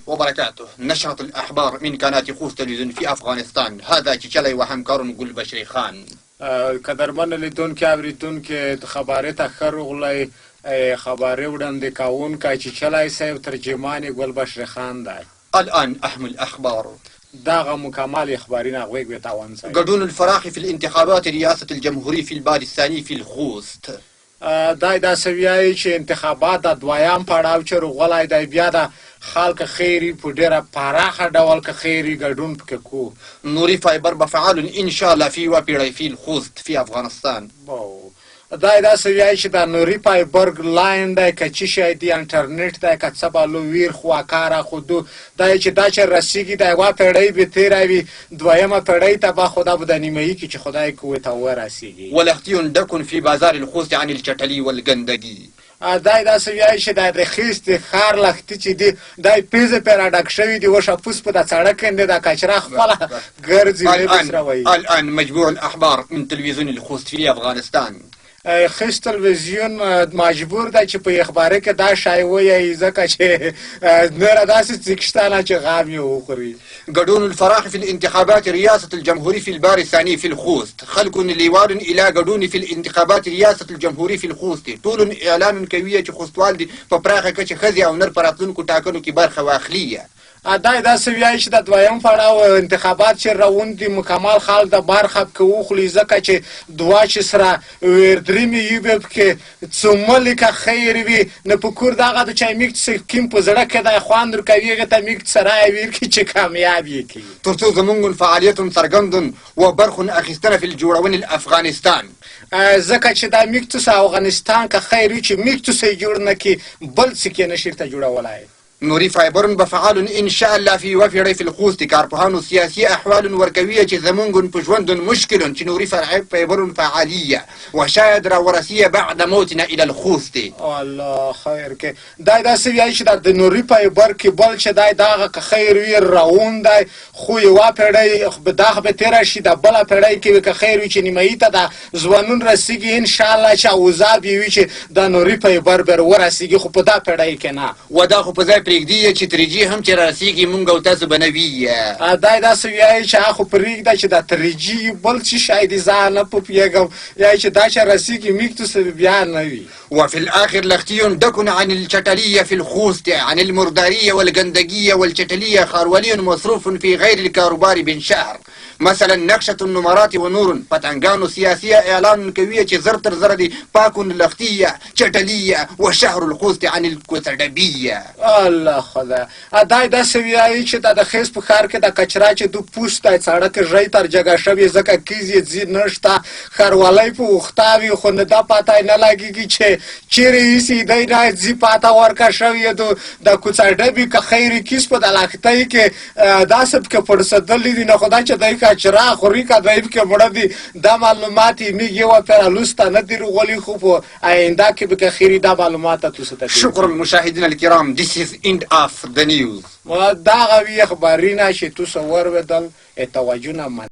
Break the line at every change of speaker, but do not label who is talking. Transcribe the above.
وبركاته. نشرة الأحبار من قناة خوست تلفزيون في أفغانستان. هذا چچلی و همکارون گلبشری خان.
قدرمن لیدونکي اوریدونکي خبرې ته ښه راغلی. خبرې وړاندې کوونکی چچلی صاحب ترجمان گلبشری خان دی.
الآن أهم الأخبار.
دغه مکمل اخبارونه غوږ بتاون سي.
قانون الفراخ في الانتخابات رئاسة الجمهورية في البار الثاني في الخوست.
دای دا سویای چې انتخابات د دویم پړاو چې راغلی دی بیا د خلک خیری په ډیره پراخه ډول که خیری ګډون پکې کو.
نوري فايبر بفعال إن شاء الله في وبيري في الخوست في أفغانستان.
دای دا سویای چې د نوري فایبر لاین دی که چی شی دی انټرنیټ دی که څه بالو ویر خواکاره خودو دای چې دا چې رسیږي د یوه پیړۍ به تیره وي دویمه پیړۍ ته به خدا به د نیمهیي کې چې خدای کوی ته ورسیږي.
ولختي دکن في بازار الخوست عن الچټلي والګندګي.
دای دا سویای چې د خیست خار لختي چې دی دای پیزه پر اډک شوی دی وشه پوس په د سړک نه د کچرا خپل ګرځي
الان مجموع الأحبار من تلفزيون الخوست في أفغانستان.
خیست تلویزیون مجبور دی چې په اخباره کې دا شای وایي ځکه چې نره داسې څیک شته چې غم یې وخوري.
قانون الفراخ في الانتخابات رئاسة الجمهورية في البار الثاني في الخوست. خلق لواء إلى قانون في الانتخابات رئاسة الجمهورية في الخوست. طول إعلان کوي چې خوستوال دي په پراخه کچه ښځې او نر په راتلونکو ټاکنو کې برخه واخلي.
دای دا سویای چې د دویم پړاو انتخابات چې روان دي مکمل خلک د برخه پکې وخوري ځکه چې دوه چې سره ویردرېمې یو به پکې څوملې که خیر وي نه په کور دغه د چای میک سکیم په زړه کې دی خوند ورکوي هغې ته میک سره یې ویر کړي چې کامیاب یې کړي.
تر څو زموږ فعالیت څرګند و برخو اخیستنه في الجوړونې الافغانستان.
ځکه چې دا میکتوس افغانستان که خیر وي چې میکتوس یې جوړ نه کړي بل څه کې نشي ورته جوړولی.
نوري فايبر بفعال إن شاء الله في وفيري في الخوست. كاربوهانو سياسية أحوال وركوية زمونغ بجوند مشكل نوري فايبر فعالية وشاهد ورسية بعد موتنا إلى الخوست.
الله خير كي داي دا سویای چې د نوري فايبر کې بل چې دای داغه که خیر وي روان دی خو یوه پیړۍ دغه به تېره شي د بله پیړۍ کې که خیر وي چې نیمایي ته د ځوانون رسیږي انشاءالله چې اوضاع به وي چې د نوري فايبر به ورسیږي خو په دا پیړۍ کې نه و دا خو په ځای پرېږدي چې تریجي هم چې راسیږي مونږ او تاسو به نه وي. دای دا سویای چې هغه خو پرېږده چې د تریجي بل څه شی دی زه نه پوهېږم یا چې دا چې راسیږي میکتوس بیا نه وي.
وفي الآخر لختي دكن عن الچټلية في الخوست عن المردارية والقندقية والچټلية خارولي مصروف في غير الكاروبار بن شهر. مثلا نقشة النمرات ونور پتنگانو سياسية اعلان کوي چې زر تر زر دي پاکون لختية چټلية وشهر الخوست عن الكوتردبية.
الله خدا دای دا سویای چې د خیس په ښار کې د کچرا چې دو پوسټ دی سړک ژی تر جګه شوی ځکه کیزې ځي نشته ښاروالی په اوښتا وي خو نه دا پته نه لګېږي چې چیرې ایسي دی نه ځي پته ورکه شوې د کوڅډبې که خیر کیس په د لختۍ کې داسې پکې پړسېدلي دي نه خو دا چې دی کچرا خوري که دی پکې مړه دي دا معلومات یې میږ یوه پیره لوسته نه دي راغلي خو په آینده کې به که خیري دا معلومات تاسو ته
شکرا المشاهدین الكرام. This is end of the news.
دغه وی خبرونه چې تاسو ورودل توجه نه